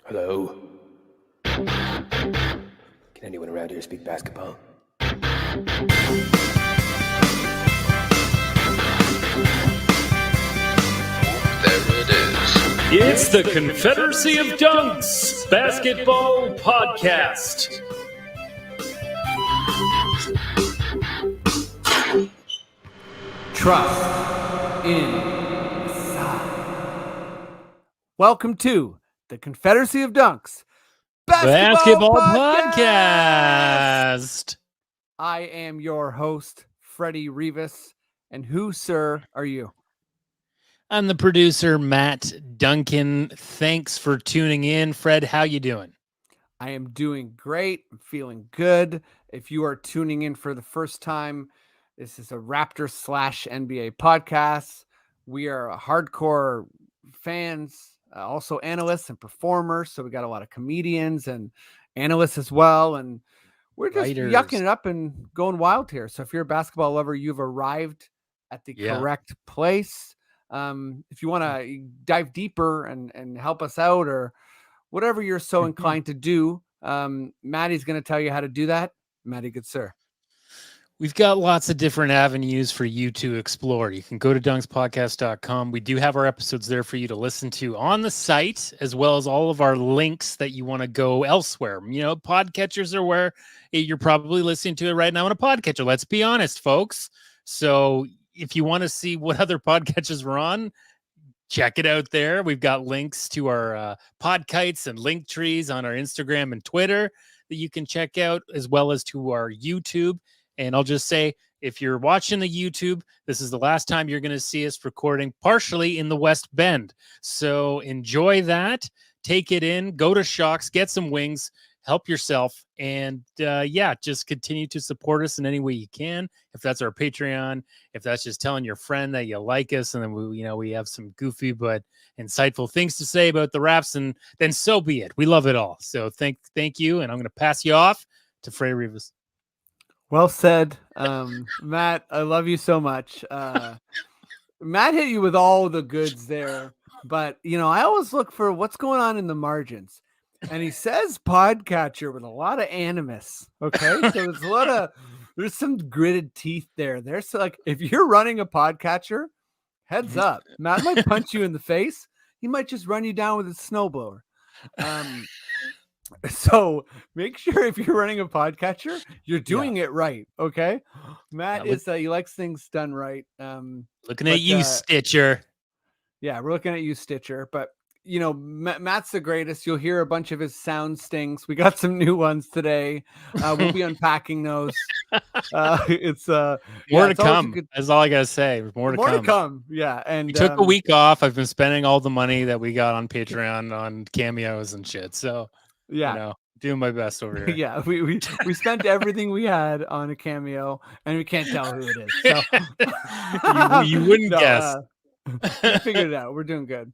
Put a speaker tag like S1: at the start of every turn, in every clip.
S1: Hello? Can anyone around here speak basketball?
S2: There it is.
S3: It's the Confederacy of Dunks Basketball Podcast.
S4: Trust in side. Welcome to the Confederacy of Dunks
S3: Basketball Podcast.
S4: I am your host, Freddie Rivas. And who, sir, are you?
S3: I'm the producer, Matt Duncan. Thanks for tuning in. Fred, how you doing?
S4: I am doing great. I'm feeling good. If you are tuning in for the first time, this is a Raptors / NBA podcast. We are hardcore fans, also analysts and performers. So we got a lot of comedians and analysts as well. And we're just yucking it up and going wild here. So if you're a basketball lover, you've arrived at the correct place. If you want to dive deeper and help us out or whatever you're so inclined to do, Maddie's going to tell you how to do that. Maddie, good sir.
S3: We've got lots of different avenues for you to explore. You can go to dunkspodcast.com. We do have our episodes there for you to listen to on the site, as well as all of our links that you want to go elsewhere. You know, podcatchers are where you're probably listening to it right now on a podcatcher. Let's be honest, folks. So if you want to see what other podcatchers we're on, check it out there. We've got links to our podkites and link trees on our Instagram and Twitter that you can check out, as well as to our YouTube. And I'll just say, if you're watching the YouTube, this is the last time you're going to see us recording partially in the West Bend. So enjoy that. Take it in. Go to Shocks. Get some wings. Help yourself. And just continue to support us in any way you can. If that's our Patreon, if that's just telling your friend that you like us, and then we have some goofy but insightful things to say about the Raps, and then so be it. We love it all. So thank you. And I'm going to pass you off to Freddie Rivas.
S4: Well said. Matt, I love you so much. Matt hit you with all the goods there, but I always look for what's going on in the margins. And he says podcatcher with a lot of animus. Okay. So there's some gritted teeth there. There's if you're running a podcatcher, heads up, Matt might punch you in the face. He might just run you down with a snowblower. So make sure if you're running a podcatcher, you're doing it right. Okay. Matt he likes things done right.
S3: Looking at you, Stitcher.
S4: Yeah, we're looking at you, Stitcher. But Matt's the greatest. You'll hear a bunch of his sound stings. We got some new ones today. We'll be unpacking those. It's
S3: more to come. That's all I gotta say. More to come.
S4: Yeah. And
S3: we took a week off. I've been spending all the money that we got on Patreon on cameos and shit. So doing my best over here.
S4: Yeah, we spent everything we had on a cameo, and we can't tell who it is. So
S3: you wouldn't guess.
S4: We figured it out. We're doing good.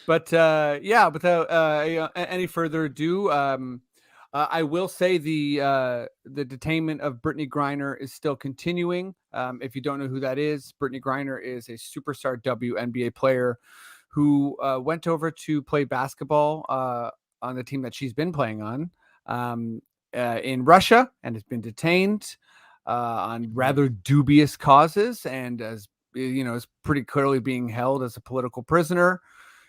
S4: Without any further ado, I will say the detainment of Brittany Griner is still continuing. If you don't know who that is, Brittany Griner is a superstar WNBA player who went over to play basketball on the team that she's been playing on in Russia, and has been detained on rather dubious causes, and is pretty clearly being held as a political prisoner.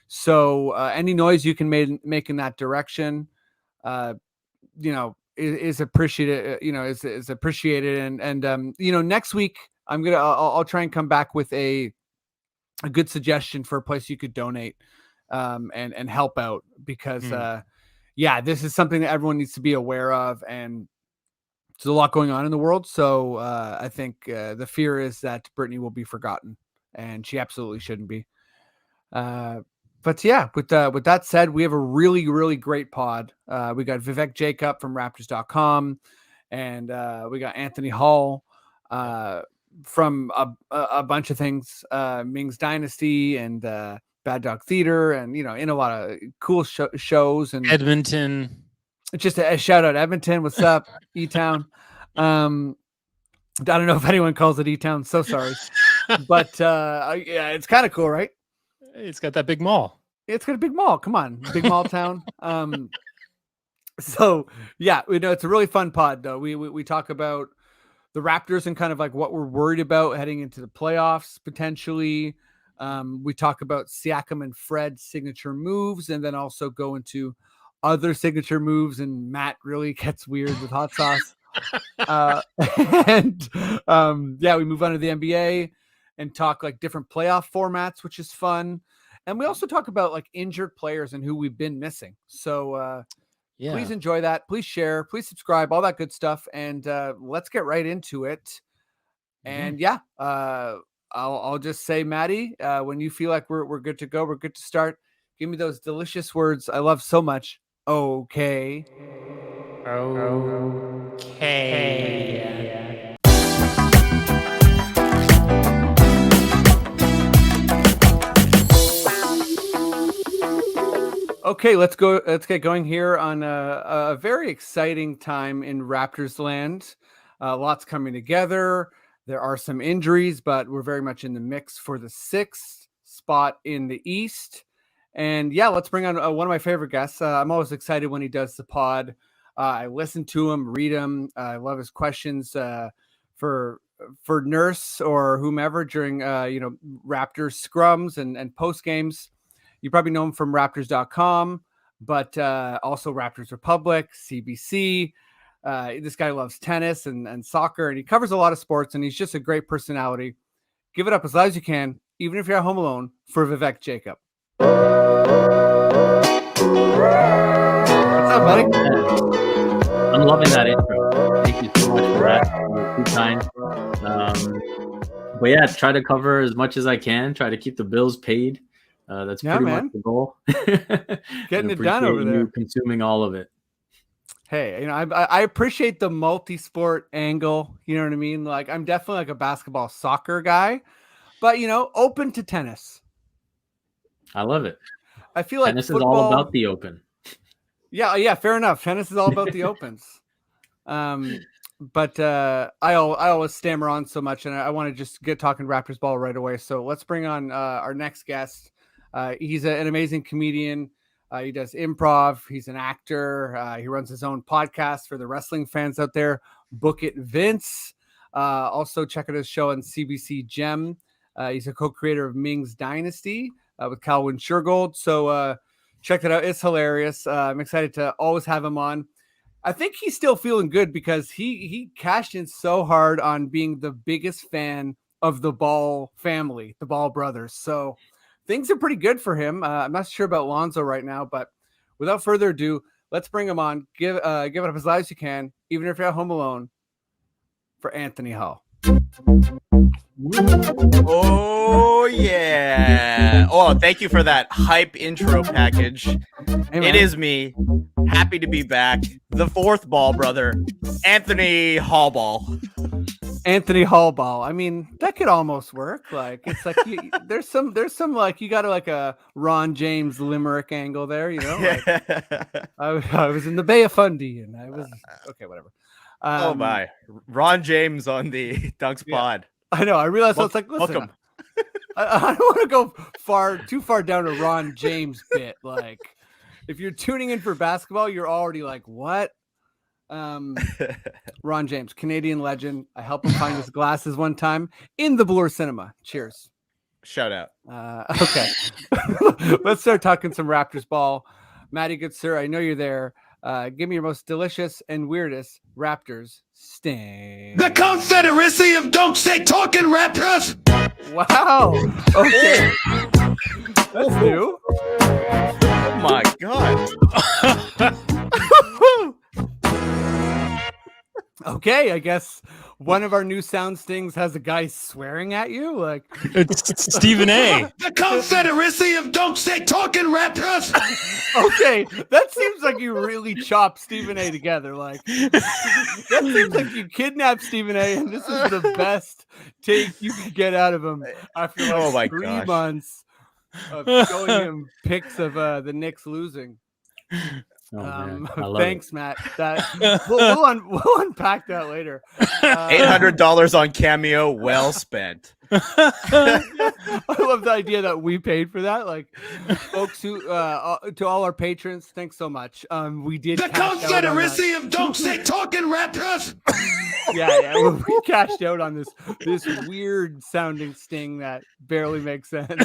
S4: So any noise you can make in that direction, is appreciated. Is appreciated. And next week I'll try and come back with a good suggestion for a place you could donate and help out, because this is something that everyone needs to be aware of, and there's a lot going on in the world. So I think the fear is that Brittany will be forgotten, and she absolutely shouldn't be. With that said, we have a really, really great pod. We got Vivek Jacob from Raptors.com, and we got Antony Hall from a bunch of things, Ming's Dynasty and Bad Dog Theater, and in a lot of cool shows. And
S3: Edmonton.
S4: Just a shout out, Edmonton. What's up, E-Town? I don't know if anyone calls it E-Town. So sorry, but it's kind of cool, right?
S3: It's got that big mall.
S4: It's got a big mall. Come on, big mall town. So yeah, it's a really fun pod though. We talk about the Raptors and kind of like what we're worried about heading into the playoffs potentially. We talk about Siakam and Fred's signature moves, and then also go into other signature moves. And Matt really gets weird with hot sauce. And we move on to the NBA and talk like different playoff formats, which is fun. And we also talk about like injured players and who we've been missing. So please enjoy that. Please share. Please subscribe. All that good stuff. And let's get right into it. And I'll just say, Maddie, when you feel like we're good to go, we're good to start. Give me those delicious words I love so much. Okay.
S3: Okay.
S4: Okay, let's go. Let's get going here on a very exciting time in Raptors land. Lots coming together. There are some injuries, but we're very much in the mix for the 6th spot in the East. And yeah, let's bring on one of my favorite guests. I'm always excited when he does the pod. I listen to him, read him. I love his questions for Nurse or whomever during Raptors scrums and post games. You probably know him from Raptors.com, but also Raptors Republic, CBC. This guy loves tennis and soccer, and he covers a lot of sports, and he's just a great personality. Give it up as loud as you can, even if you're at home alone, for Vivek Jacob. What's up, buddy?
S5: I'm loving that intro. Thank you so much for that. You're too kind. But yeah, try to cover as much as I can. Try to keep the bills paid. That's pretty much the goal.
S4: Getting it done over there.
S5: Consuming all of it.
S4: Hey, I appreciate the multi-sport angle. You know what I mean? Like, I'm definitely like a basketball soccer guy, but open to tennis.
S5: I love it.
S4: I feel like
S5: tennis
S4: football,
S5: is all about the open.
S4: Yeah, fair enough. Tennis is all about the opens. But I always stammer on so much, and I want to just get talking Raptors ball right away. So let's bring on our next guest. He's an amazing comedian. He does improv. He's an actor. He runs his own podcast for the wrestling fans out there. Book It, Vince. Also check out his show on CBC Gem. He's a co-creator of Ming's Dynasty with Calvin Shergold. So check it out. It's hilarious. I'm excited to always have him on. I think he's still feeling good because he cashed in so hard on being the biggest fan of the Ball family, the Ball brothers. So things are pretty good for him. I'm not sure about Lonzo right now, but without further ado, let's bring him on. Give it up as loud as you can, even if you're at home alone, for Antony Hall.
S6: Oh, yeah. Oh, thank you for that hype intro package.
S4: Hey,
S6: it is me. Happy to be back. The 4th Ball brother, Antony Hallball.
S4: Antony Hallball. I mean, that could almost work. Like, it's like there's some like you got like a Ron James limerick angle there. Like, I was in the Bay of Fundy, and I was okay. Whatever.
S6: Oh my, Ron James on the Dunks pod.
S4: I know. I realized I was like, listen,
S6: welcome.
S4: I don't want to go too far down a Ron James bit. Like, if you're tuning in for basketball, you're already like, what? Ron James, Canadian legend. I helped him find his glasses one time in the Bloor Cinema. Cheers.
S6: Shout out.
S4: Okay. Let's start talking some Raptors ball. Matty, good sir, I know you're there. Give me your most delicious and weirdest Raptors sting.
S7: The Confederacy of Don't Stay Talking Raptors.
S4: Wow. Okay. That's new.
S6: Oh my God.
S4: Okay, I guess one of our new sound stings has a guy swearing at you. Like,
S3: it's Stephen A.
S7: The Confederacy of Don't Stay Talking Raptors.
S4: Okay, that seems like you really chopped Stephen A together. Like, that seems like you kidnapped Stephen A, and this is the best take you could get out of him after like 3 months of showing him pics of the Knicks losing. Thanks,
S5: it.
S4: Matt. We'll unpack that later.
S6: $800 on Cameo, well spent.
S4: I love the idea that we paid for that. Like, folks who to all our patrons, thanks so much. We did
S7: The
S4: cash out on that.
S7: Confederacy of Don't Say Talking Raptors.
S4: Yeah, we cashed out on this weird sounding sting that barely makes sense.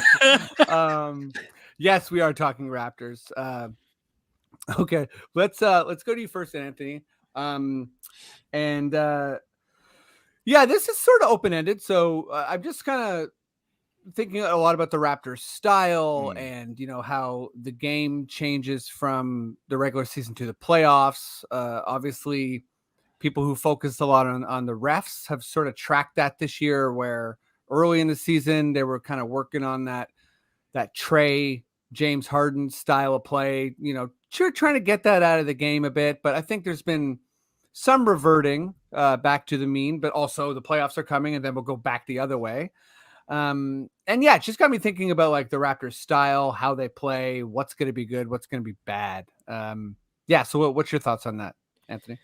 S4: Yes, we are talking Raptors. Okay, let's go to you first, Anthony. Yeah, this is sort of open ended, so I'm just kind of thinking a lot about the Raptors style and how the game changes from the regular season to the playoffs. Obviously, people who focus a lot on the refs have sort of tracked that this year, where early in the season they were kind of working on that Trey James Harden style of play, trying to get that out of the game a bit. But I think there's been some reverting back to the mean, but also the playoffs are coming and then we'll go back the other way. And yeah, it just got me thinking about like the Raptors style, how they play, what's going to be good, what's going to be bad. Yeah. So what's your thoughts on that, Anthony?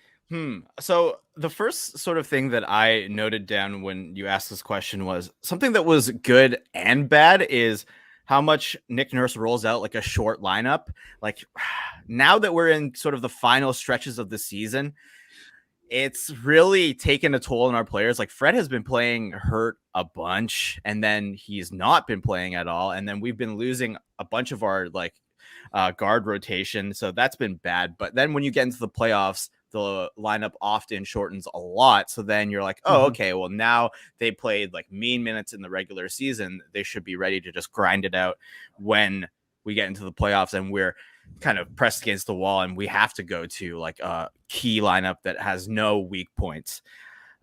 S6: So the first sort of thing that I noted down when you asked this question was something that was good and bad is how much Nick Nurse rolls out like a short lineup. Like now that we're in sort of the final stretches of the season, it's really taken a toll on our players. Like Fred has been playing hurt a bunch and then he's not been playing at all. And then we've been losing a bunch of our guard rotation. So that's been bad. But then when you get into the playoffs, the lineup often shortens a lot. So then you're like, oh, okay, well now they played like mean minutes in the regular season. They should be ready to just grind it out when we get into the playoffs and we're kind of pressed against the wall and we have to go to like a key lineup that has no weak points.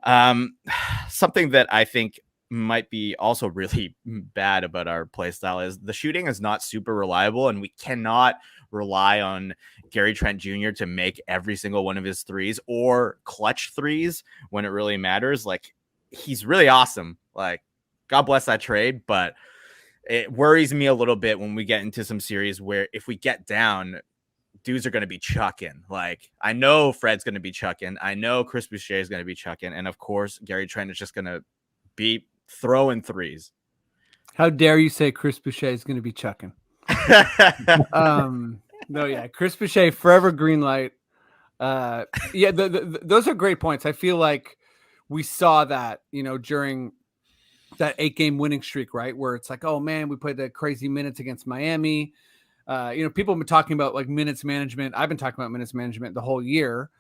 S6: Something that I think might be also really bad about our play style is the shooting is not super reliable and we cannot rely on Gary Trent Jr. to make every single one of his threes or clutch threes when it really matters. Like he's really awesome. Like God bless that trade, but it worries me a little bit when we get into some series where if we get down, dudes are going to be chucking. Like I know Fred's going to be chucking. I know Chris Boucher is going to be chucking. And of course, Gary Trent is just going to be throwing threes.
S4: How dare you say Chris Boucher is going to be chucking? No, yeah, Chris Boucher, forever green light. Yeah, those are great points. I feel like we saw that, during that 8-game winning streak, right? Where it's like, oh man, we played the crazy minutes against Miami. People have been talking about like minutes management. I've been talking about minutes management the whole year.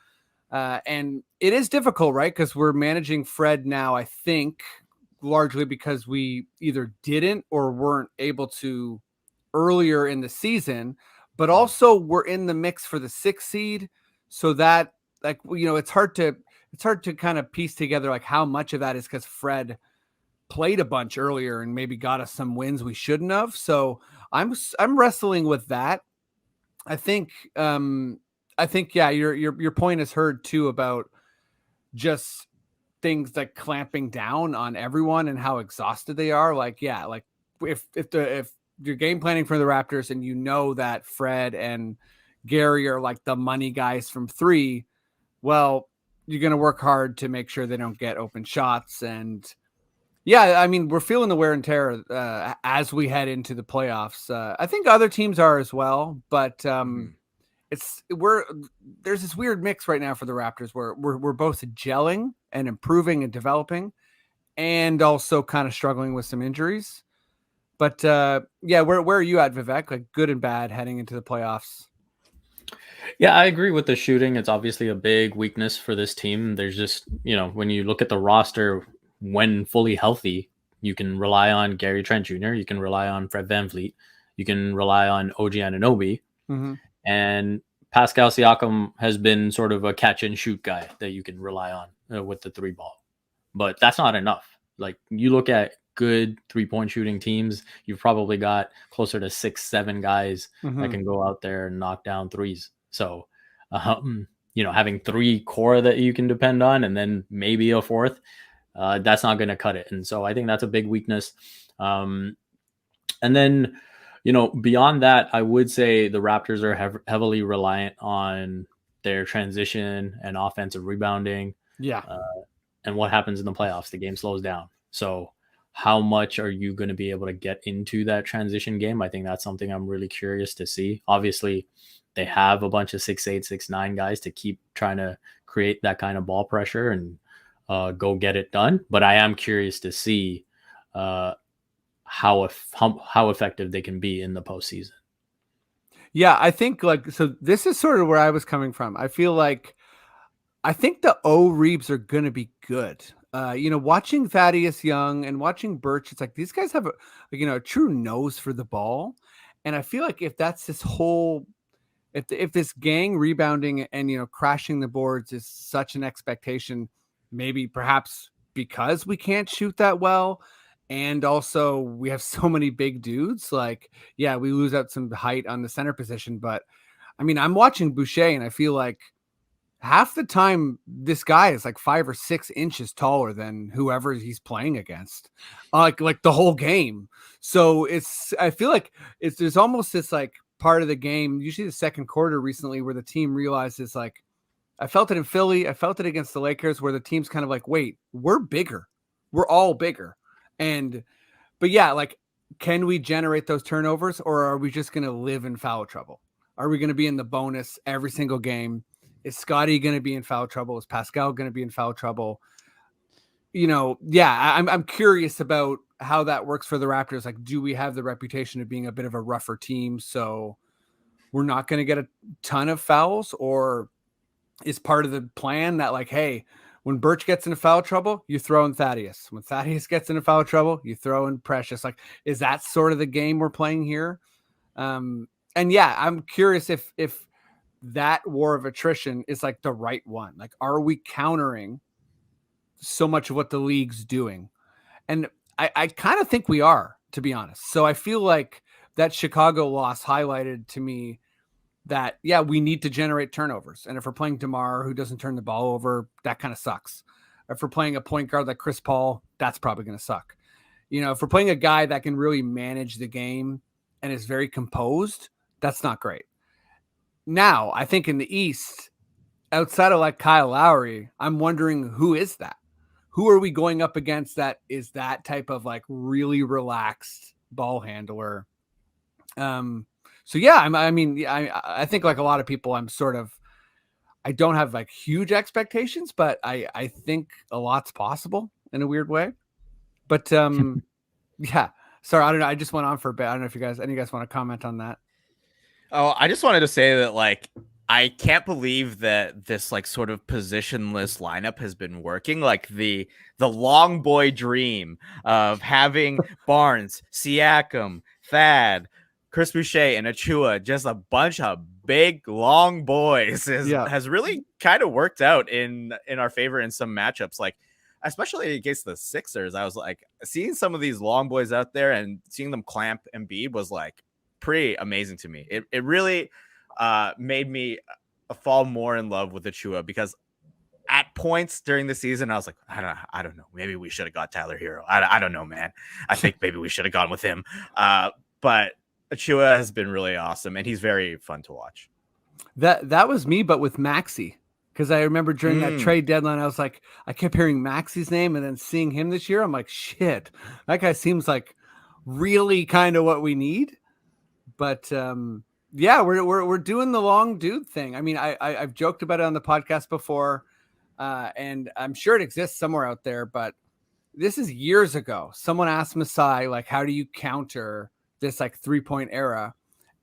S4: And it is difficult, right? Because we're managing Fred now, I think, largely because we either didn't or weren't able to earlier in the season, but also we're in the mix for the 6th seed. So that it's hard to kind of piece together like how much of that is because Fred played a bunch earlier and maybe got us some wins we shouldn't have. So I'm wrestling with that. I think yeah, your point is heard too about just things like clamping down on everyone and how exhausted they are. Like, yeah, like if you're game planning for the Raptors and that Fred and Gary are like the money guys from 3, well, you're going to work hard to make sure they don't get open shots. And yeah, I mean, we're feeling the wear and tear as we head into the playoffs. I think other teams are as well, but there's this weird mix right now for the Raptors where we're both gelling and improving and developing and also kind of struggling with some injuries. But yeah, where are you at, Vivek? Like good and bad heading into the playoffs?
S5: Yeah, I agree with the shooting. It's obviously a big weakness for this team. There's just, when you look at the roster, when fully healthy, you can rely on Gary Trent Jr., you can rely on Fred VanVleet, you can rely on OG Anunoby, and Pascal Siakam has been sort of a catch and shoot guy that you can rely on with the 3 ball. But that's not enough. Like you look at good 3-point shooting teams, you've probably got closer to 6-7 guys that can go out there and knock down threes. So, having 3 core that you can depend on and then maybe a 4th, that's not going to cut it. And so I think that's a big weakness. And then, beyond that, I would say the Raptors are heavily reliant on their transition and offensive rebounding.
S4: Yeah.
S5: And what happens in the playoffs, the game slows down. So how much are you going to be able to get into that transition game? I think that's something I'm really curious to see. Obviously, they have a bunch of 6'8", 6'9" guys to keep trying to create that kind of ball pressure and go get it done. But I am curious to see how effective they can be in the postseason.
S4: Yeah, I think so this is sort of where I was coming from. I think the O-Reebs are going to be good. Watching Thaddeus Young and watching Birch, it's like these guys have a true nose for the ball. And I feel like if that's this whole, if this gang rebounding and, crashing the boards is such an expectation, maybe perhaps because we can't shoot that well. And also we have so many big dudes, we lose out some height on the center position. But I mean, I'm watching Boucher and I feel like half the time this guy is like 5 or 6 inches taller than whoever he's playing against, like the whole game. So I feel like there's almost this like part of the game, usually the second quarter recently, where the team realizes, like, I felt it in Philly, I felt it against the Lakers, where the team's kind of like, wait, we're bigger. We're all bigger. But yeah, like, can we generate those turnovers, or are we just going to live in foul trouble? Are we going to be in the bonus every single game? Is Scotty going to be in foul trouble? Is Pascal going to be in foul trouble? I'm curious about how that works for the Raptors. Like, do we have the reputation of being a bit of a rougher team, so we're not going to get a ton of fouls? Or is part of the plan that, like, hey, when Birch gets into foul trouble, you throw in Thaddeus. When Thaddeus gets into foul trouble, you throw in Precious. Like, is that sort of the game we're playing here? I'm curious if that war of attrition is like the right one. Like, are we countering so much of what the league's doing? And I kind of think we are, to be honest. So I feel like that Chicago loss highlighted to me that, we need to generate turnovers. And if we're playing DeMar, who doesn't turn the ball over, that kind of sucks. If we're playing a point guard like Chris Paul, that's probably going to suck. If we're playing a guy that can really manage the game and is very composed, that's not great. Now, I think in the East, outside of like Kyle Lowry, I'm wondering, who is that? Who are we going up against that is that type of like really relaxed ball handler? I think like a lot of people, I don't have like huge expectations, but I think a lot's possible in a weird way. But sorry, I don't know. I just went on for a bit. I don't know if any of you guys want to comment on that.
S6: Oh, I just wanted to say that, like, I can't believe that this like sort of positionless lineup has been working. Like the long boy dream of having Barnes, Siakam, Thad, Chris Boucher, and Achua, just a bunch of big long boys, has really kind of worked out in our favor in some matchups. Like, especially against the Sixers, I was like, seeing some of these long boys out there and seeing them clamp Embiid was like pretty amazing to me. It really made me fall more in love with Achua, because at points during the season, I was like, I don't know. Maybe we should have got Tyler Hero. I don't know, man. I think maybe we should have gone with him. But Achua has been really awesome, and he's very fun to watch.
S4: That was me, but with Maxey. Because I remember during that trade deadline, I was like, I kept hearing Maxey's name, and then seeing him this year, I'm like, shit, that guy seems like really kind of what we need. But we're doing the long dude thing. I mean, I've joked about it on the podcast before, and I'm sure it exists somewhere out there. But this is years ago. Someone asked Masai, like, how do you counter this like 3-point era?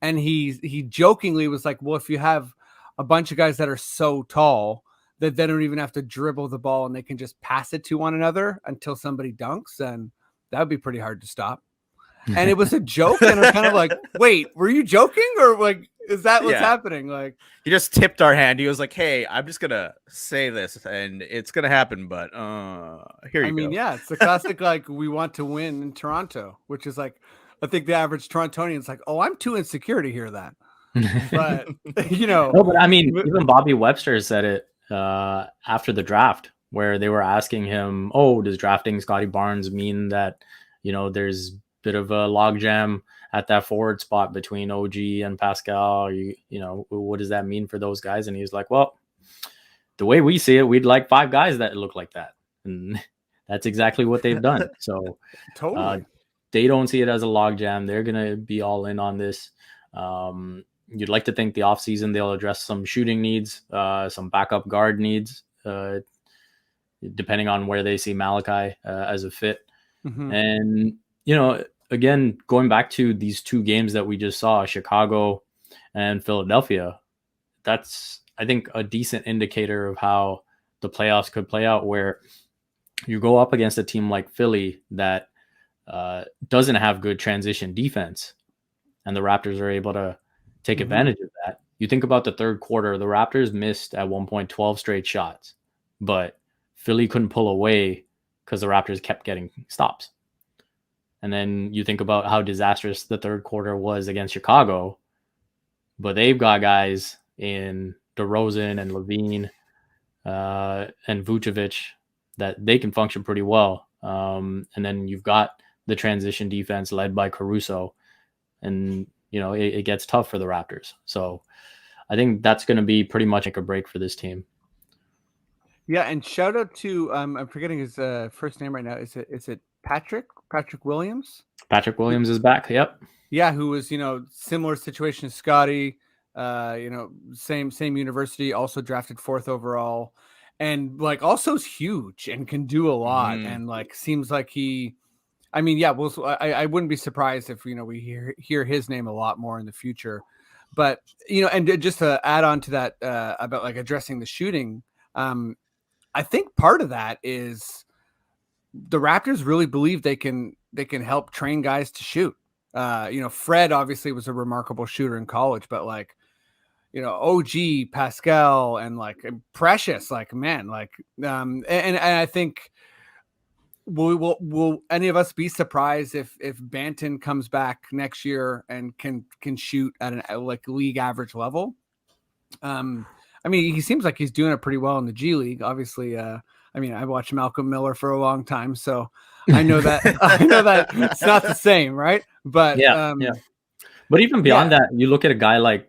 S4: And he jokingly was like, well, if you have a bunch of guys that are so tall that they don't even have to dribble the ball and they can just pass it to one another until somebody dunks, then that would be pretty hard to stop. And it was a joke, and I'm kind of like, wait, were you joking, or like, is that what's happening? Like,
S6: he just tipped our hand. He was like, hey, I'm just gonna say this and it's gonna happen, but here you go.
S4: Yeah, it's the classic like, we want to win in Toronto, which is like, I think the average Torontonian's like, oh, I'm too insecure to hear that. But
S5: no, but I mean, even Bobby Webster said it after the draft, where they were asking him, oh, does drafting Scotty Barnes mean that there's bit of a logjam at that forward spot between OG and Pascal? What does that mean for those guys? And he was like, well, the way we see it, we'd like 5 guys that look like that. And that's exactly what they've done. So
S4: Totally.
S5: they don't see it as a logjam. They're going to be all in on this. You'd like to think the offseason they'll address some shooting needs, some backup guard needs, depending on where they see Malachi as a fit.
S4: Mhm.
S5: And, you know, again, going back to these two games that we just saw, Chicago and Philadelphia, that's, I think, a decent indicator of how the playoffs could play out, where you go up against a team like Philly that doesn't have good transition defense, and the Raptors are able to take advantage of that. You think about the third quarter, the Raptors missed at one point 12 straight shots, but Philly couldn't pull away because the Raptors kept getting stops. And then you think about how disastrous the third quarter was against Chicago, but they've got guys in DeRozan and Levine and Vucevic that they can function pretty well. And then you've got the transition defense led by Caruso, and you know it gets tough for the Raptors. So I think that's going to be pretty much like a break for this team.
S4: Yeah, and shout out to I'm forgetting his first name right now. Is it Patrick Williams?
S5: Patrick Williams is back. Yep.
S4: Yeah, who was, similar situation as Scotty, same university, also drafted 4th overall, and like also is huge and can do a lot, and like seems like I wouldn't be surprised if we hear his name a lot more in the future. But and just to add on to that about like addressing the shooting, I think part of that is the Raptors really believe they can help train guys to shoot. Fred obviously was a remarkable shooter in college, but like, OG, Pascal, and like Precious, like, man, like, and I think will any of us be surprised if Banton comes back next year and can shoot at an like league average level? I mean, he seems like he's doing it pretty well in the G League. Obviously, I watched Malcolm Miller for a long time, so I know that it's not the same, right? But
S5: yeah. But even beyond that, you look at a guy like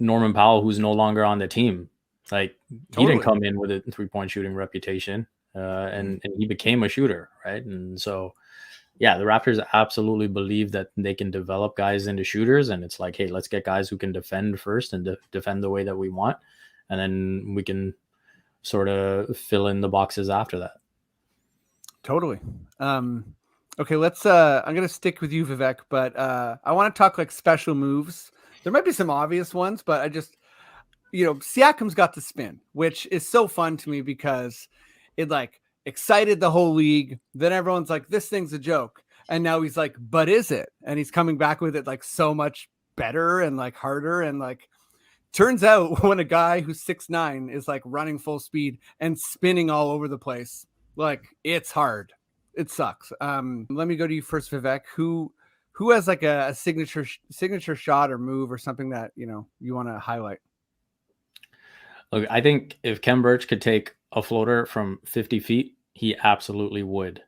S5: Norman Powell, who's no longer on the team. Like he didn't come in with a 3-point shooting reputation, and he became a shooter, right? And so, yeah, the Raptors absolutely believe that they can develop guys into shooters, and it's like, hey, let's get guys who can defend first and defend the way that we want, and then we can sort of fill in the boxes after that.
S4: Totally. Okay, let's I'm gonna stick with you, Vivek, but I want to talk like special moves. There might be some obvious ones, but I just Siakam's got the spin, which is so fun to me because it like excited the whole league. Then everyone's like, this thing's a joke. And now he's like, but is it? And he's coming back with it like so much better and like harder. And like turns out when a guy who's 6'9" is like running full speed and spinning all over the place, like it's hard. It sucks. Let me go to you first, Vivek. Who has like a signature shot or move or something that you want to highlight?
S5: Look, I think if Kem Birch could take a floater from 50 feet, he absolutely would.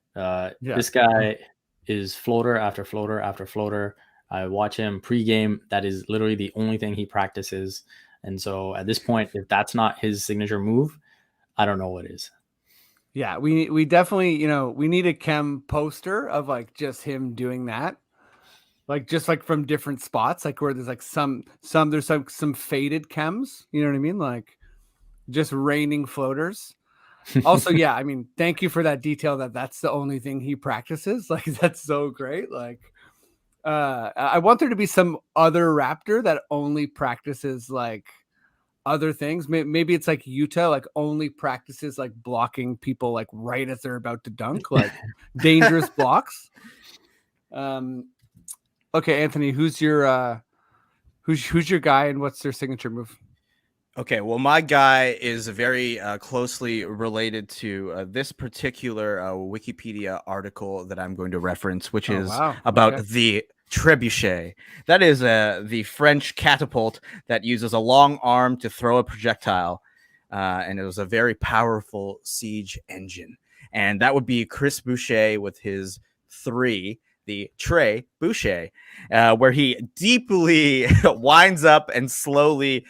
S5: This guy is floater after floater after floater. I watch him pregame. That is literally the only thing he practices. And so at this point, if that's not his signature move, I don't know what is.
S4: Yeah, we definitely, we need a Kem poster of like just him doing that. Like just like from different spots, like where there's like there's like some faded Kems, you know what I mean? Like just raining floaters. Also, yeah, I mean, thank you for that detail that's the only thing he practices. Like that's so great. Like I want there to be some other Raptor that only practices like other things. Maybe it's like Utah, like only practices like blocking people like right as they're about to dunk, like dangerous blocks. Okay, Anthony, who's your guy and what's their signature move?
S6: Okay, well, my guy is very closely related to this particular Wikipedia article that I'm going to reference, which is about the trebuchet. That is the French catapult that uses a long arm to throw a projectile, and it was a very powerful siege engine. And that would be Chris Boucher with his 3. The Trey Boucher, where he deeply winds up and slowly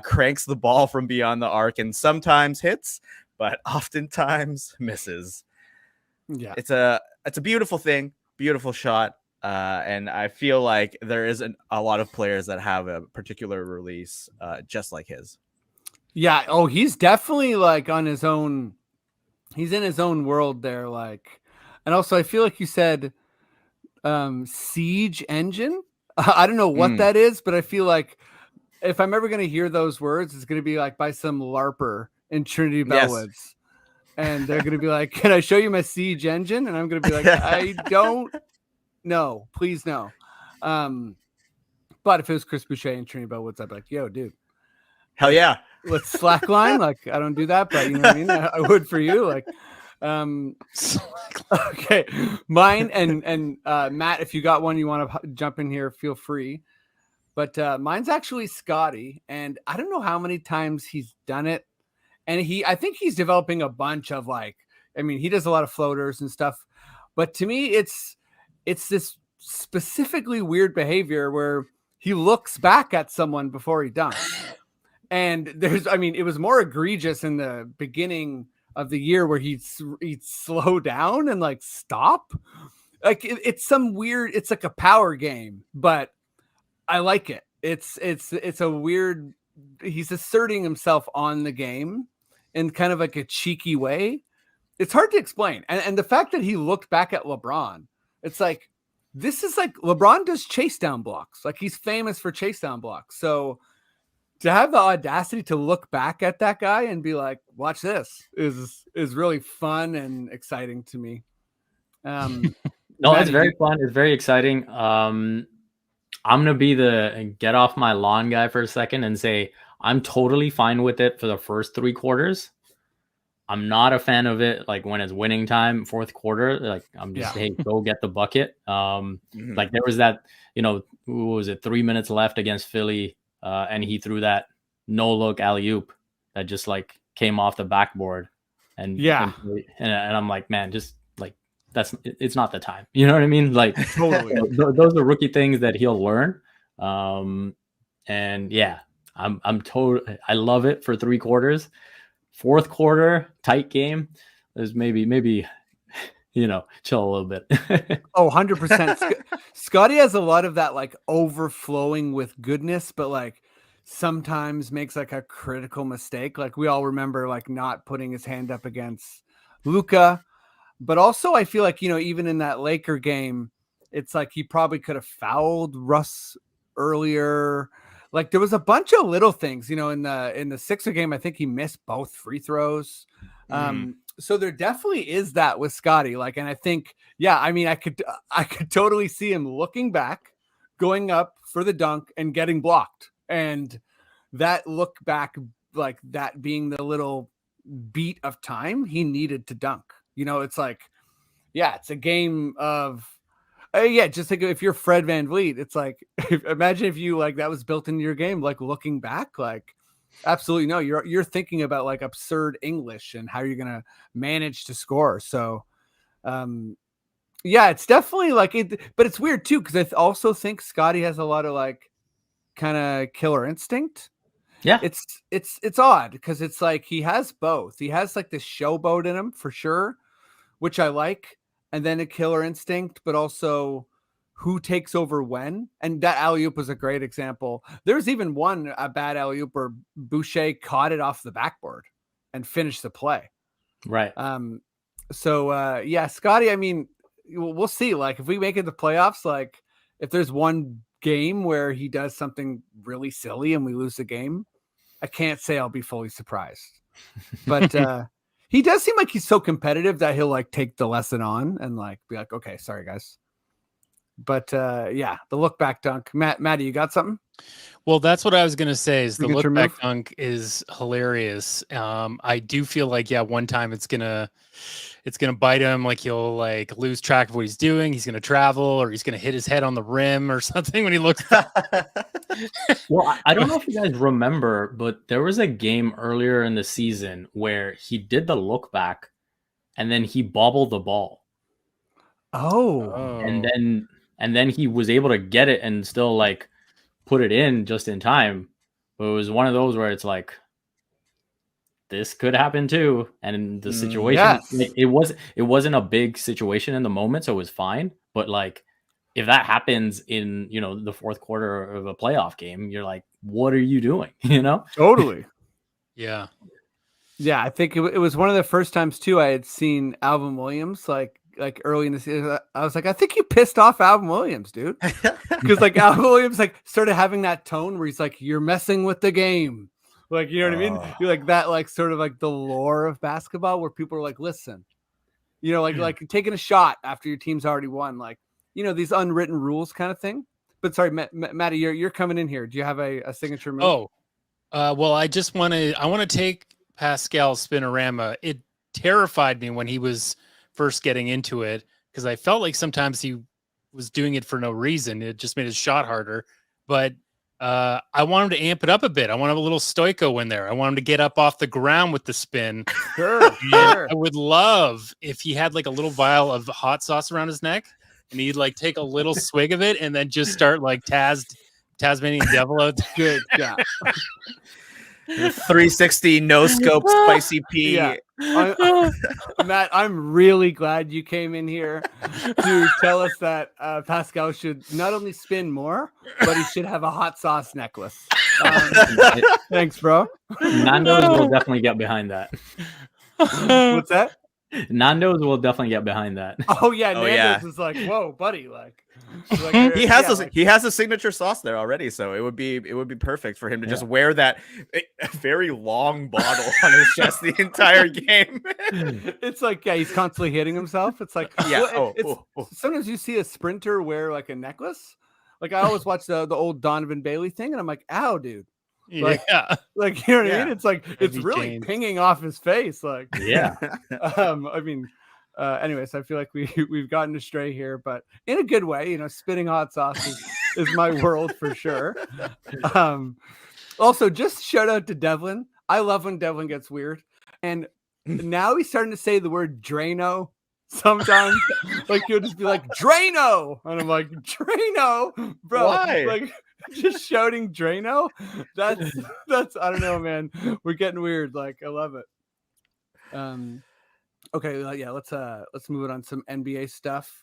S6: cranks the ball from beyond the arc and sometimes hits, but oftentimes misses.
S4: Yeah.
S6: It's a beautiful thing, beautiful shot. And I feel like there isn't a lot of players that have a particular release just like his.
S4: Yeah. Oh, he's definitely like on his own. He's in his own world there. Like, and also I feel like you said Siege Engine. I don't know what that is, but I feel like if I'm ever going to hear those words, it's going to be like by some LARPer in Trinity Bellwoods. And they're going to be like, can I show you my Siege Engine? And I'm going to be like, I don't know. Please no. But if it was Chris Boucher and Trinity Bellwoods, I'd be like, yo, dude.
S6: Hell yeah.
S4: Let's slackline. Like, I don't do that, but you know what I mean? I would for you. Like, okay. Mine and Matt, if you got one you want to jump in here, feel free. But mine's actually Scotty. And I don't know how many times he's done it. And I think he's developing a bunch of like, I mean, he does a lot of floaters and stuff. But to me, it's this specifically weird behavior where he looks back at someone before he dunks. And it was more egregious in the beginning of the year where he'd slow down and like stop. Like it's some weird, it's like a power game, but I like it. It's a weird, he's asserting himself on the game in kind of like a cheeky way. It's hard to explain. And the fact that he looked back at LeBron, it's like, this is like LeBron does chase down blocks. Like he's famous for chase down blocks. So to have the audacity to look back at that guy and be like, watch this is really fun and exciting to me.
S5: No, it's very fun. It's very exciting. I'm going to be the get off my lawn guy for a second and say, I'm totally fine with it for the first 3 quarters. I'm not a fan of it. Like when it's winning time, fourth quarter, like I'm just, hey, go get the bucket. Like there was that, what was it? 3 minutes left against Philly. And he threw that no look alley-oop that just like came off the backboard. And I'm like, man, just like, it's not the time. You know what I mean? Like
S4: totally.
S5: Those are rookie things that he'll learn. And yeah, I love it for 3 quarters. Fourth quarter, tight game. There's maybe, chill a little bit.
S4: 100%. Scotty has a lot of that like overflowing with goodness, but like sometimes makes like a critical mistake. Like we all remember like not putting his hand up against Luka. But also I feel like, even in that Laker game, it's like he probably could have fouled Russ earlier. Like there was a bunch of little things, in the Sixer game, I think he missed both free throws. So there definitely is that with Scotty. Like, and I think, I could totally see him looking back, going up for the dunk and getting blocked. And that look back, like that being the little beat of time he needed to dunk. It's like, it's a game of, just think if you're Fred VanVleet, it's like, imagine if you like that was built into your game, like looking back, like absolutely no, you're thinking about like absurd English and how you're gonna manage to score. So, it's definitely like it, but it's weird too because I also think Scotty has a lot of like kind of killer instinct.
S5: Yeah,
S4: it's odd because it's like he has both. He has like this showboat in him for sure, which I like. And then a killer instinct, but also who takes over when. And that alley-oop was a great example. There's even a bad alley-oop where Boucher caught it off the backboard and finished the play.
S5: Right.
S4: Scotty, I mean, we'll see. Like if we make it the playoffs, like if there's one game where he does something really silly and we lose the game, I can't say I'll be fully surprised. But he does seem like he's so competitive that he'll like take the lesson on and like be like, okay, sorry guys. But the look back dunk, Matty, you got something?
S3: Well, that's what I was going to say is the look back dunk is hilarious. I do feel like, one time it's going to bite him. Like he'll like lose track of what he's doing. He's going to travel or he's going to hit his head on the rim or something when he looks back.
S5: Well, I don't know if you guys remember, but there was a game earlier in the season where he did the look back and then he bobbled the ball.
S4: Oh.
S5: And then he was able to get it and still like put it in just in time. But it was one of those where it's like, this could happen too. And the situation,
S4: yes.
S5: like, it wasn't a big situation in the moment, so it was fine. But like, if that happens in, you know, the fourth quarter of a playoff game, you're like, what are you doing? You know?
S4: Totally.
S3: Yeah.
S4: Yeah, I think it was one of the first times too I had seen Alvin Williams like early in the season. I was like, I think you pissed off Alvin Williams, dude, because like Alvin Williams like started having that tone where he's like, "You're messing with the game," like, you know what I mean? You're like that, like sort of like the lore of basketball where people are like, "Listen," you know, like taking a shot after your team's already won, like, you know, these unwritten rules kind of thing. But sorry, Matty, you're coming in here. Do you have a signature move?
S3: Well, I want to take Pascal's spinorama. It terrified me when he was first getting into it because I felt like sometimes he was doing it for no reason. It just made his shot harder. But I want him to amp it up a bit. I want to have a little stoico in there. I want him to get up off the ground with the spin.
S4: Sure.
S3: I would love if he had like a little vial of hot sauce around his neck and he'd like take a little swig of it and then just start like Tasmanian devil out.
S4: Good. Yeah.
S6: 360 no scope spicy pea.
S4: Yeah. Matt, I'm really glad you came in here to tell us that Pascal should not only spin more, but he should have a hot sauce necklace. Thanks, bro.
S5: Nando's will definitely get behind that.
S4: What's that?
S5: Nando's will definitely get behind that.
S4: Oh yeah,
S6: Oh,
S4: Nando's
S6: yeah.
S4: is like, whoa, buddy, like
S6: He has a signature sauce there already, so it would be perfect for him to just wear that very long bottle on his chest the entire game.
S4: It's like, yeah, he's constantly hitting himself. It's like,
S6: Yeah.
S4: Sometimes you see a sprinter wear like a necklace. Like I always watch the old Donovan Bailey thing, and I'm like, ow, dude. Like,
S3: Yeah.
S4: like, you know what I
S6: Yeah.
S4: mean? It's like it's
S3: Heavy
S4: really
S3: chains.
S4: pinging off his face. Like,
S5: Yeah.
S4: I mean, anyways, I feel like we've gotten astray here, but in a good way. You know, spitting hot sauce is my world for sure. Also, just shout out to Devlin. I love when Devlin gets weird, and now he's starting to say the word Drano. Sometimes, like he'll just be like Drano, and I'm like Drano, bro.
S6: Why?
S4: Like just shouting Drano. That's I don't know, man. We're getting weird. Like I love it. Okay, yeah. Let's move it on some NBA stuff.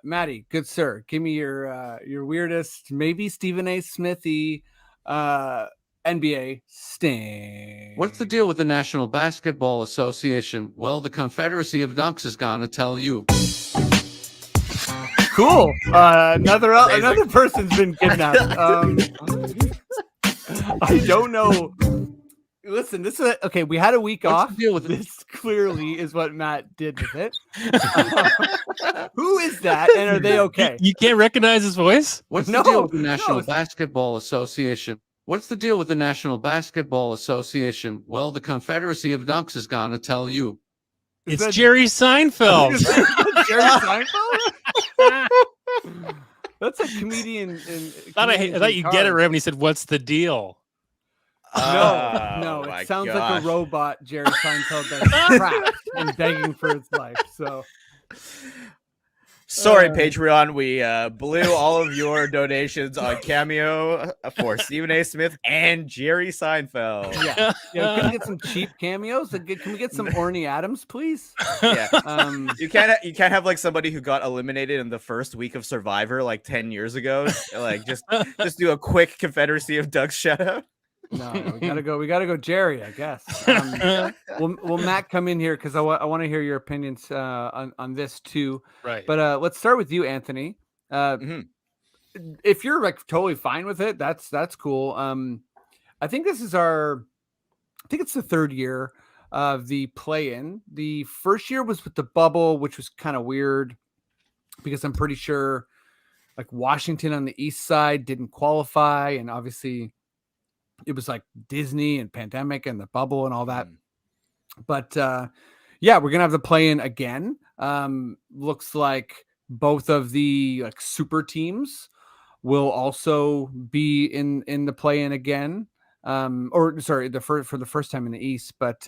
S4: Maddie, good sir, give me your weirdest, maybe Stephen A. Smithy, NBA sting.
S8: What's the deal with the National Basketball Association? Well, the Confederacy of Dunks is gonna tell you.
S4: Cool. Another person's been kidnapped. I don't know. Listen, this is okay. We had a week
S8: What's
S4: off.
S8: the deal with
S4: This clearly is what Matt did with it. Who is that, and are they okay?
S3: You can't recognize his voice?
S8: What's
S4: No,
S8: the deal with the
S4: no,
S8: National
S4: it's-
S8: Basketball Association? What's the deal with the National Basketball Association? Well, the Confederacy of Dunks is gonna tell you.
S4: Is
S3: It's
S4: that-
S3: Jerry Seinfeld.
S4: Is that Jerry Seinfeld? That's a comedian.
S3: I thought you get it right when he said, "What's the deal?"
S4: No,
S6: my
S4: it sounds
S6: gosh.
S4: like a robot, Jerry Seinfeld, that's trapped and begging for its life. So
S6: Sorry, Patreon. We blew all of your donations on Cameo for Stephen A. Smith and Jerry Seinfeld.
S4: yeah, can we get some cheap cameos? Can we get some Orny Adams, please?
S6: Yeah.
S4: You
S6: You can't have like somebody who got eliminated in the first week of Survivor like 10 years ago. Like just do a quick Confederacy of Ducks shout out.
S4: No, we gotta go, Jerry. I guess. Will Matt come in here because I want to hear your opinions on this too.
S3: Right.
S4: But let's start with you, Anthony. If you're like totally fine with it, that's cool. I think it's the third year of the play-in. The first year was with the bubble, which was kind of weird because I'm pretty sure like Washington on the east side didn't qualify, and obviously it was like Disney and pandemic and the bubble and all that. But yeah, we're gonna have the play-in again. Looks like both of the like super teams will also be in the play-in again. Or sorry, for the first time in the East. But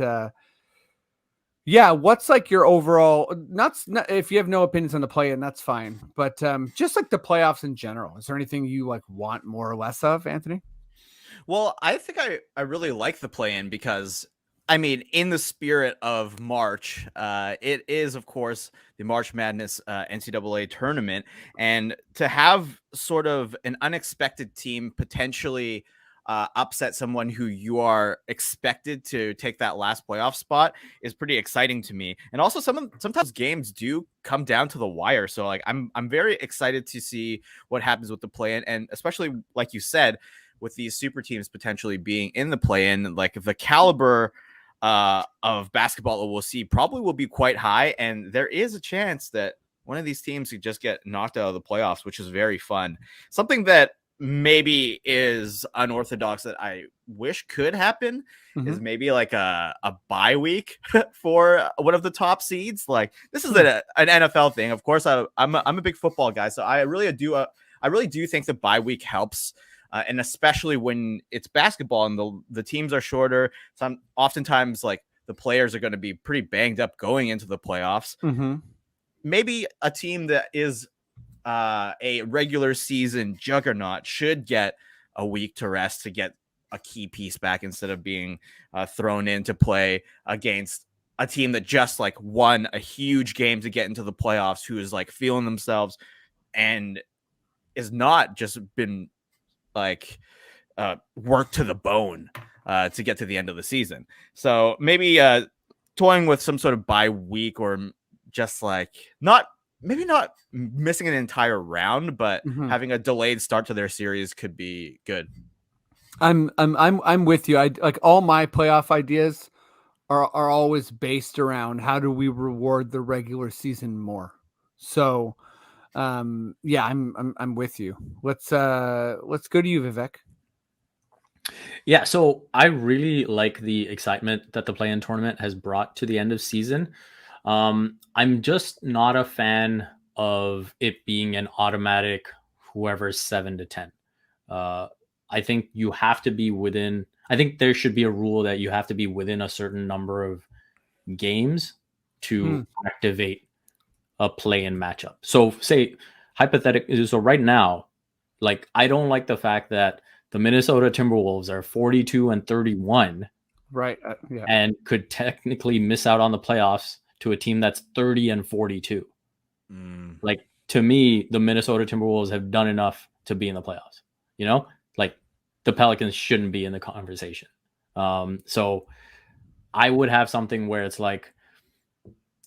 S4: yeah, what's like your overall? Not if you have no opinions on the play-in, that's fine. But just like the playoffs in general, is there anything you like want more or less of, Anthony?
S6: Well, I think I really like the play-in because I mean, in the spirit of March, it is, of course, the March Madness NCAA tournament. And to have sort of an unexpected team potentially upset someone who you are expected to take that last playoff spot is pretty exciting to me. And also, sometimes games do come down to the wire. So, like, I'm very excited to see what happens with the play-in, and especially, like you said, with these super teams potentially being in the play-in, like the caliber of basketball that we'll see probably will be quite high, and there is a chance that one of these teams could just get knocked out of the playoffs, which is very fun. Something that maybe is unorthodox that I wish could happen is maybe like a bye week for one of the top seeds. Like, this is an NFL thing. Of course, I'm a big football guy, so I really do think the bye week helps. And especially when it's basketball and the teams are shorter, oftentimes like the players are going to be pretty banged up going into the playoffs. Maybe a team that is a regular season juggernaut should get a week to rest to get a key piece back instead of being thrown in to play against a team that just like won a huge game to get into the playoffs, who is like feeling themselves and is not just been like work to the bone to get to the end of the season. So maybe toying with some sort of bye week, or just like maybe not missing an entire round, but having a delayed start to their series could be good.
S4: I'm with you. I like all my playoff ideas are always based around how do we reward the regular season more. So yeah, I'm with you. Let's go to you, Vivek.
S5: Yeah, so I really like the excitement that the play-in tournament has brought to the end of season. I'm just not a fan of it being an automatic whoever's 7-10. I think you have to be within. I think there should be a rule that you have to be within a certain number of games to activate a play-in matchup. So say hypothetically, so right now, like, I don't like the fact that the Minnesota Timberwolves are 42-31,
S4: right? Yeah,
S5: and could technically miss out on the playoffs to a team that's 30-42. Like, to me, the Minnesota Timberwolves have done enough to be in the playoffs. You know, like, the Pelicans shouldn't be in the conversation. So I would have something where it's like,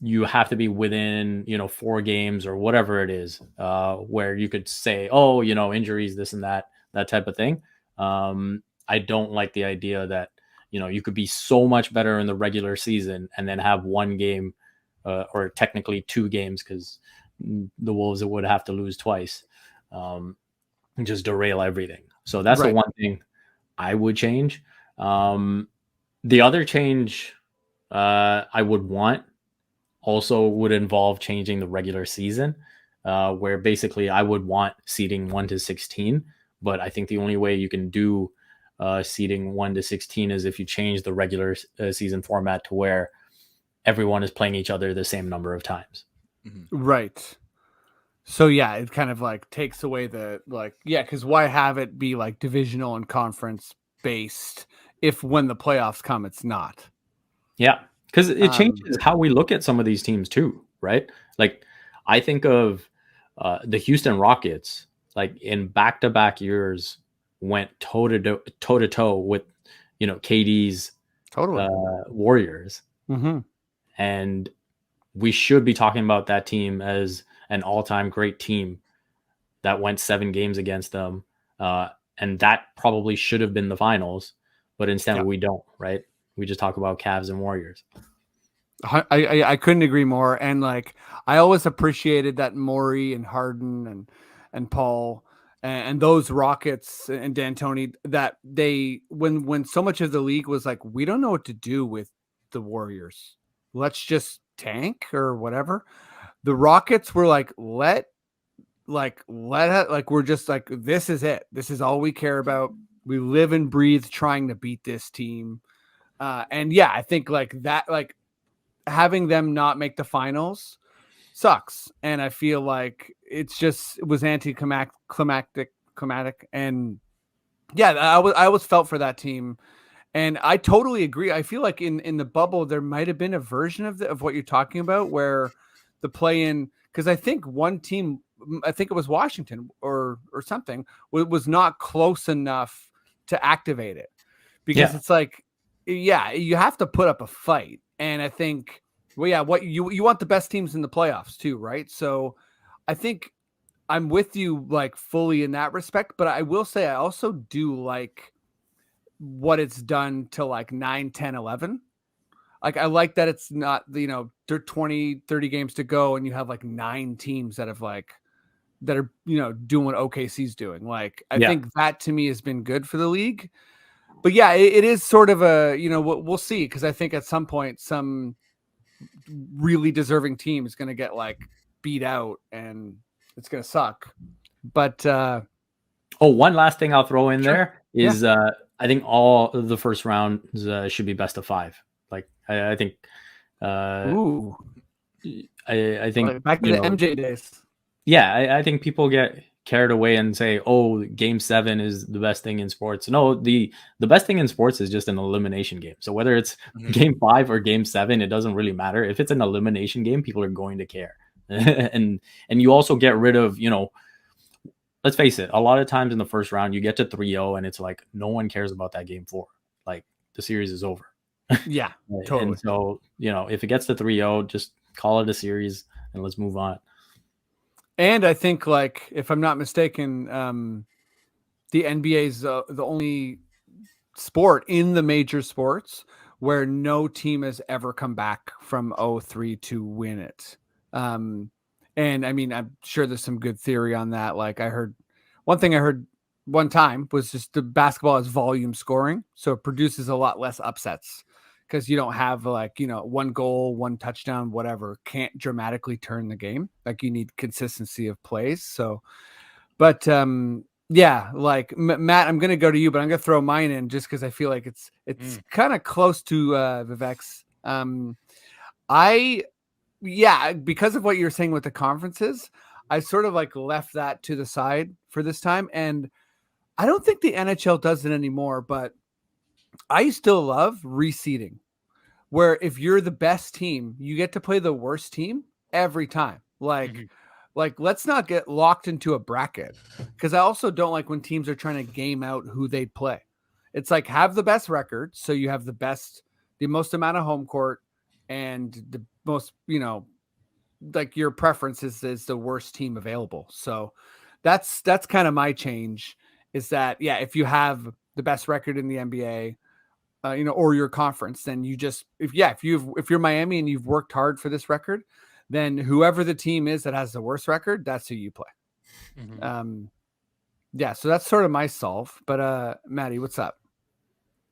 S5: you have to be within, 4 games or whatever it is, where you could say, oh, injuries, this and that type of thing. I don't like the idea that, you could be so much better in the regular season and then have 1 game or technically 2 games, because the Wolves would have to lose twice, and just derail everything. So that's the one thing I would change. The other change I would want also would involve changing the regular season, where basically I would want seeding 1-16, but I think the only way you can do seeding 1-16 is if you change the regular season format to where everyone is playing each other the same number of times.
S4: Right. So yeah, it kind of like takes away because why have it be like divisional and conference based if when the playoffs come it's not?
S5: Yeah. Because it changes how we look at some of these teams too, right? Like, I think of the Houston Rockets, like, in back-to-back years, went toe-to-toe with, KD's Warriors. And we should be talking about that team as an all-time great team that went 7 games against them. And that probably should have been the finals, but instead we don't, right? We just talk about Cavs and Warriors.
S4: I couldn't agree more. And like, I always appreciated that Morey and Harden and Paul and those Rockets and D'Antoni, that they, when so much of the league was like, we don't know what to do with the Warriors, let's just tank or whatever. The Rockets were like, we're just like, this is it. This is all we care about. We live and breathe trying to beat this team. And yeah, I think like that, like, having them not make the finals sucks. And I feel like it was anticlimactic. And yeah, I always felt for that team. And I totally agree. I feel like in the bubble, there might have been a version of what you're talking about where the play-in, because I think one team, I think it was Washington or something, was not close enough to activate it. Because it's like, yeah, you have to put up a fight. And I think, well, yeah, what you want the best teams in the playoffs too, right? So I think I'm with you like fully in that respect, but I will say I also do like what it's done to like 9, 10, 11. Like I like that it's not, there are 20, 30 games to go and you have like 9 teams that are, doing what OKC's doing. Like I think that to me has been good for the league. But yeah, it is sort of a, we'll see, because I think at some point some really deserving team is going to get like beat out and it's going to suck. But
S5: one last thing I'll throw in
S4: Sure.
S5: there is I think all of the first rounds should be best of 5. Like I think
S4: ooh,
S5: I think
S4: like back to the MJ days.
S5: Yeah, I think people get carried away and say, "Oh, Game 7 is the best thing in sports." No, the best thing in sports is just an elimination game. So whether it's Game 5 or Game 7, it doesn't really matter. If it's an elimination game, people are going to care, and you also get rid of, let's face it, a lot of times in the first round you get to 3-0 and it's like no one cares about that Game 4. Like the series is over.
S4: Yeah, totally.
S5: And so if it gets to 3-0, just call it a series and let's move on.
S4: And I think, like, if I'm not mistaken, the NBA is the only sport in the major sports where no team has ever come back from 0-3 to win it. And I mean, I'm sure there's some good theory on that. Like I heard one time was just the basketball is volume scoring. So it produces a lot less upsets because you don't have like, one goal, one touchdown, whatever, can't dramatically turn the game. Like you need consistency of plays. So, but yeah, like Matt, I'm going to go to you, but I'm going to throw mine in just because I feel like it's kind of close to Vivek's. Because of what you're saying with the conferences, I sort of like left that to the side for this time. And I don't think the NHL does it anymore, but I still love reseeding, where if you're the best team, you get to play the worst team every time. Like let's not get locked into a bracket, because I also don't like when teams are trying to game out who they play. It's like have the best record, so you have the most amount of home court, and the most, like your preference is the worst team available. So that's kind of my change, is that, yeah, if you have the best record in the NBA, or your conference, then you just, if you're Miami and you've worked hard for this record, then whoever the team is that has the worst record, that's who you play. So that's sort of my solve. But Maddie, what's up?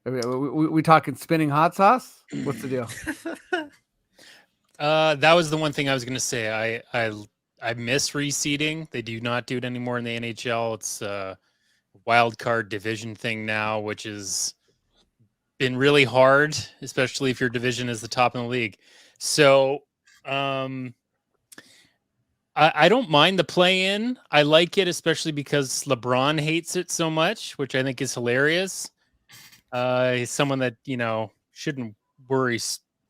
S4: We talking spinning hot sauce? What's the deal?
S3: That was the one thing I was going to say. I miss reseeding. They do not do it anymore in the NHL. It's a wild card division thing now, which is been really hard, especially if your division is the top in the league. So I don't mind the play-in. I like it, especially because LeBron hates it so much, which I think is hilarious. He's someone that, shouldn't worry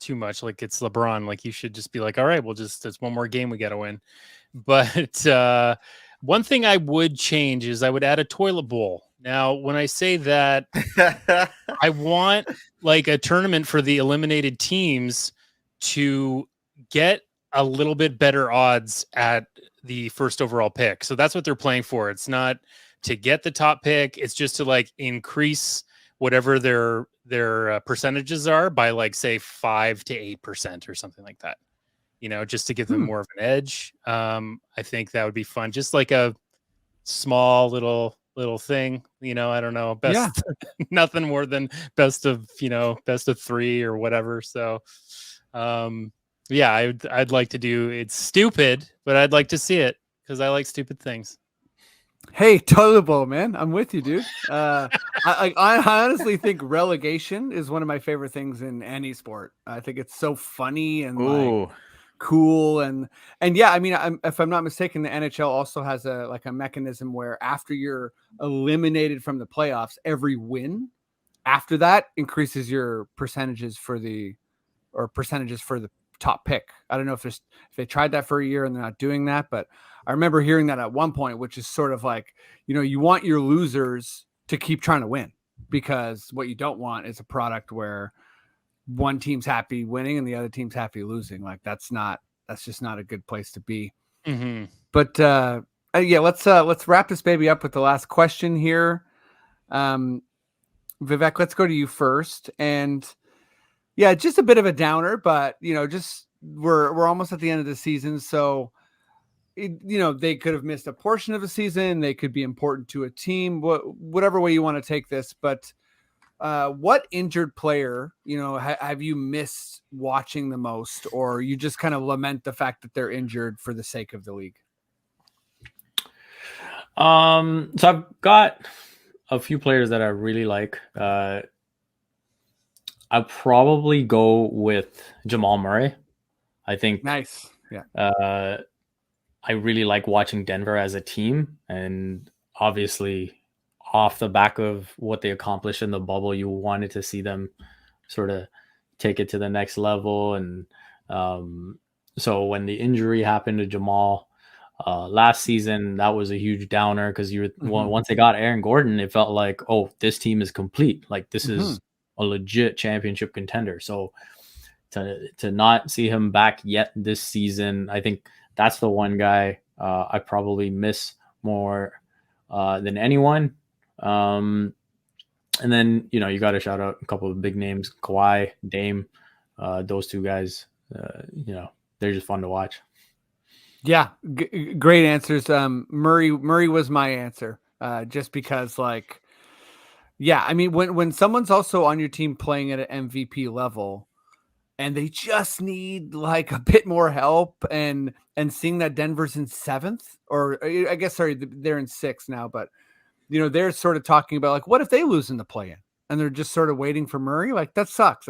S3: too much. Like it's LeBron. Like you should just be like, all right, it's one more game we got to win. But one thing I would change is I would add a toilet bowl. Now, when I say that, I want like a tournament for the eliminated teams to get a little bit better odds at the first overall pick. So that's what they're playing for. It's not to get the top pick. It's just to like increase whatever their percentages are by like say 5 to 8% or something like that. Just to give them more of an edge. I think that would be fun. Just like a small little thing, I don't know, best nothing more than best of 3 or whatever. So I'd like to do, it's stupid, but I'd like to see it because I like stupid things.
S4: Hey, toilet bowl, man, I'm with you, dude. I honestly think relegation is one of my favorite things in any sport. I think it's so funny and like cool and yeah, I mean, if I'm not mistaken, the NHL also has a mechanism where after you're eliminated from the playoffs, every win after that increases your percentages for the top pick. I don't know if they tried that for a year and they're not doing that, but I remember hearing that at one point, which is sort of like, you want your losers to keep trying to win, because what you don't want is a product where one team's happy winning and the other team's happy losing. Like that's just not a good place to be.
S3: Mm-hmm.
S4: But yeah, let's wrap this baby up with the last question here. Vivek, let's go to you first. And yeah, just a bit of a downer, but just we're almost at the end of the season, so they could have missed a portion of the season. They could be important to a team, whatever way you want to take this. But what injured player, have you missed watching the most, or you just kind of lament the fact that they're injured for the sake of the league?
S5: So I've got a few players that I really like. I'll probably go with Jamal Murray. I think
S4: nice. Yeah.
S5: I really like watching Denver as a team, and obviously off the back of what they accomplished in the bubble, you wanted to see them sort of take it to the next level. And so when the injury happened to Jamal last season, that was a huge downer, because once they got Aaron Gordon, it felt like, oh, this team is complete. Like this is a legit championship contender. So to not see him back yet this season, I think that's the one guy I probably miss more than anyone. And then, you got to shout out a couple of big names, Kawhi, Dame, those two guys, they're just fun to watch.
S4: Yeah. Great answers. Murray was my answer. Just because I mean, when someone's also on your team playing at an MVP level and they just need like a bit more help, and seeing that Denver's in 7th, or I guess, sorry, they're in 6th now, but they're sort of talking about like, what if they lose in the play-in and they're just sort of waiting for Murray? Like that sucks.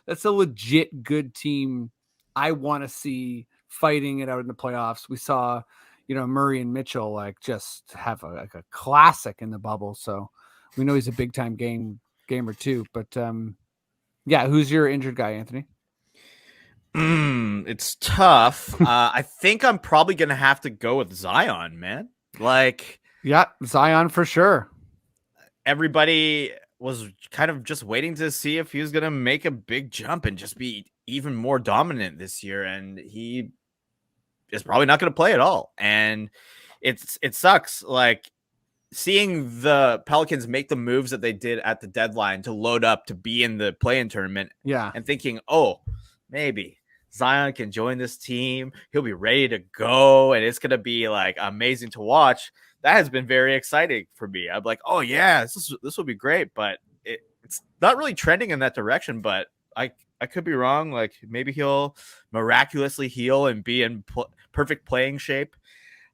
S4: That's a legit good team I want to see fighting it out in the playoffs. We saw, Murray and Mitchell like just have a classic in the bubble. So we know he's a big time gamer too. But yeah, who's your injured guy, Anthony?
S6: It's tough. I think I'm probably gonna have to go with Zion, man. Like,
S4: yeah, Zion for sure.
S6: Everybody was kind of just waiting to see if he was gonna make a big jump and just be even more dominant this year, and he is probably not gonna play at all. And it sucks. Like, seeing the Pelicans make the moves that they did at the deadline to load up to be in the play-in tournament, and thinking, oh, maybe Zion can join this team. He'll be ready to go, and it's going to be like amazing to watch. That has been very exciting for me. I'm like, oh yeah, this will be great, but it's not really trending in that direction. But I could be wrong. Like, maybe he'll miraculously heal and be in perfect playing shape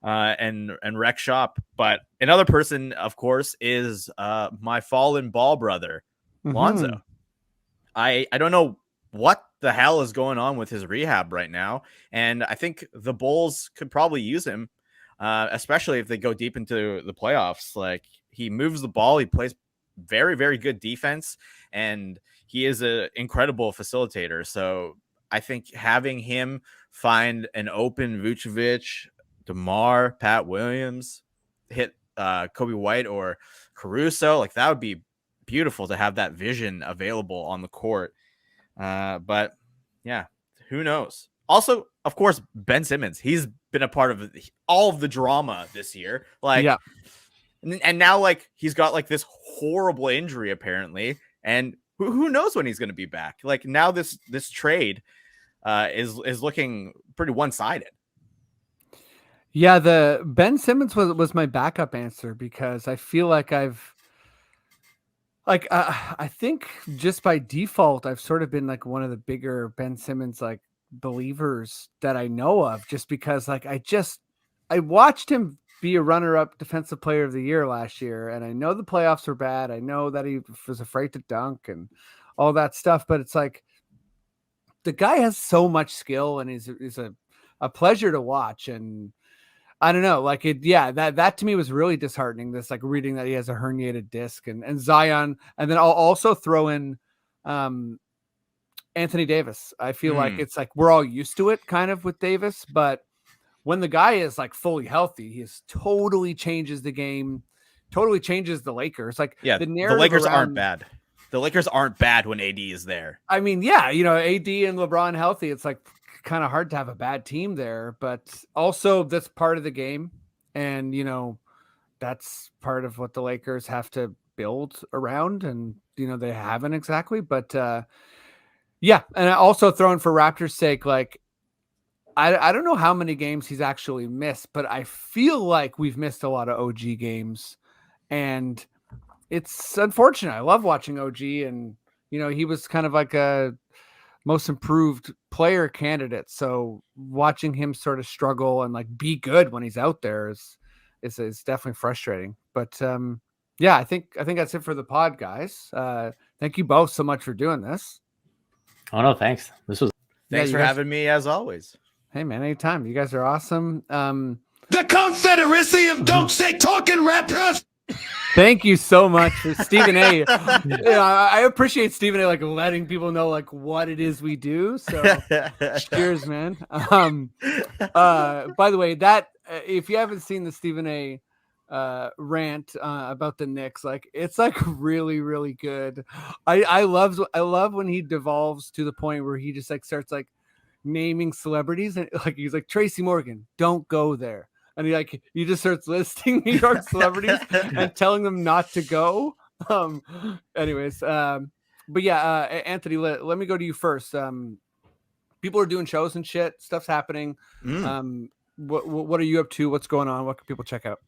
S6: and wreck shop. But another person, of course, is my fallen ball brother, Lonzo. I don't know what the hell is going on with his rehab right now, and I think the Bulls could probably use him, especially if they go deep into the playoffs. Like, he moves the ball, he plays very, very good defense, and he is an incredible facilitator. So I think having him find an open Vucevic, DeMar, Pat Williams, hit Kobe White or Caruso, like that would be beautiful to have that vision available on the court. But yeah, who knows? Also, of course, Ben Simmons. He's been a part of all of the drama this year. Like, yeah. And now, like, he's got like this horrible injury apparently, and who knows when he's going to be back? Like, now this trade is looking pretty one-sided.
S4: Yeah, the Ben Simmons was my backup answer, because I feel like I think just by default, I've sort of been like one of the bigger Ben Simmons like believers that I know of, just because like I watched him be a runner-up defensive player of the year last year, and I know the playoffs were bad. I know that he was afraid to dunk and all that stuff, but it's like the guy has so much skill, and he's a pleasure to watch. And I don't know, like it. Yeah, that to me was really disheartening. This like reading that he has a herniated disc and Zion, and then I'll also throw in Anthony Davis. I feel like it's like we're all used to it kind of with Davis, but when the guy is like fully healthy, he is totally changes the game, totally changes the Lakers. Like
S6: Yeah,
S4: the
S6: Lakers aren't bad. The Lakers aren't bad when AD is there.
S4: I mean, yeah, you know, AD and LeBron healthy, it's like kind of hard to have a bad team there, but also that's part of the game. And, you know, that's part of what the Lakers have to build around. And, you know, they haven't exactly, but yeah. And I also throwing for Raptors' sake, like, I don't know how many games he's actually missed, but I feel like we've missed a lot of OG games. And it's unfortunate. I love watching OG, and, you know, he was kind of like a most improved player candidate. So watching him sort of struggle and like be good when he's out there is definitely frustrating. But yeah, I think that's it for the pod, guys. Thank you both so much for doing this.
S5: Oh no, thanks.
S6: Thanks for having me as always.
S4: Hey man, anytime. You guys are awesome.
S7: The Confederacy of Don't Stay Talking Raptors.
S4: Thank you so much for Stephen A. I appreciate Stephen A. like letting people know like what it is we do. So cheers, man. By the way, that if you haven't seen the Stephen A. Rant about the Knicks, like it's like really, really good. I love when he devolves to the point where he just like starts like naming celebrities, and like he's like Tracy Morgan, don't go there. And he just starts listing New York celebrities and telling them not to go. Anyways, but yeah, Anthony, let me go to you first. People are doing shows and shit. Stuff's happening. What are you up to? What's going on? What can people check out?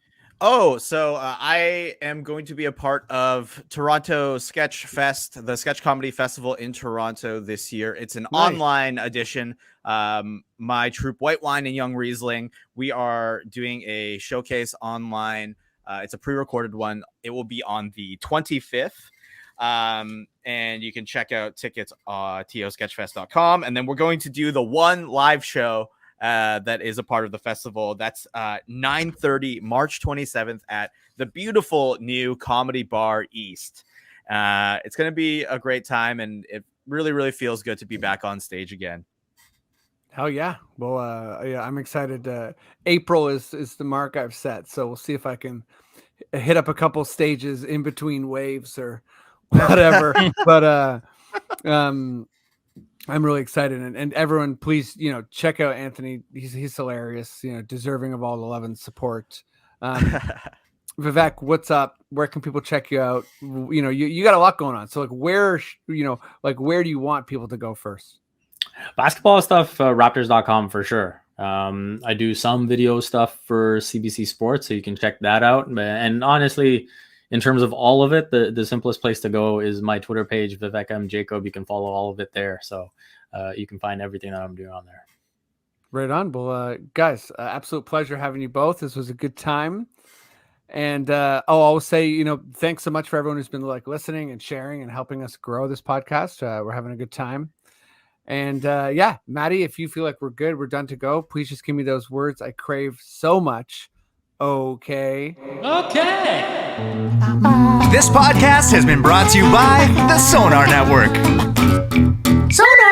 S6: Oh, so I am going to be a part of Toronto Sketch Fest, the sketch comedy festival in Toronto this year. It's an online edition. My troupe, White Wine and Young Riesling, we are doing a showcase online. It's a pre-recorded one. It will be on the 25th. And you can check out tickets on tosketchfest.com. And then we're going to do the one live show that is a part of the festival. That's 9:30, March 27th at the beautiful new Comedy Bar East. It's going to be a great time, and it really, really feels good to be back on stage again.
S4: Hell yeah. Well, yeah, I'm excited. April is the mark I've set. So we'll see if I can hit up a couple stages in between waves or whatever. But I'm really excited, and everyone, please, you know, check out Anthony. He's hilarious, you know, deserving of all the love and support. Vivek, what's up? Where can people check you out? You know, you got a lot going on. So like, where do you want people to go first?
S5: Basketball stuff, Raptors.com for sure. I do some video stuff for CBC Sports, so you can check that out. And honestly, in terms of all of it, the simplest place to go is my Twitter page, Vivek M. Jacob. You can follow all of it there. So you can find everything that I'm doing on there.
S4: Right on. Well, guys, absolute pleasure having you both. This was a good time. And I'll say, you know, thanks so much for everyone who's been like listening and sharing and helping us grow this podcast. We're having a good time. And yeah, Maddie, if you feel like we're good, we're done to go, please just give me those words I crave so much. Okay.
S9: This podcast has been brought to you by the Sonar Network. Sonar!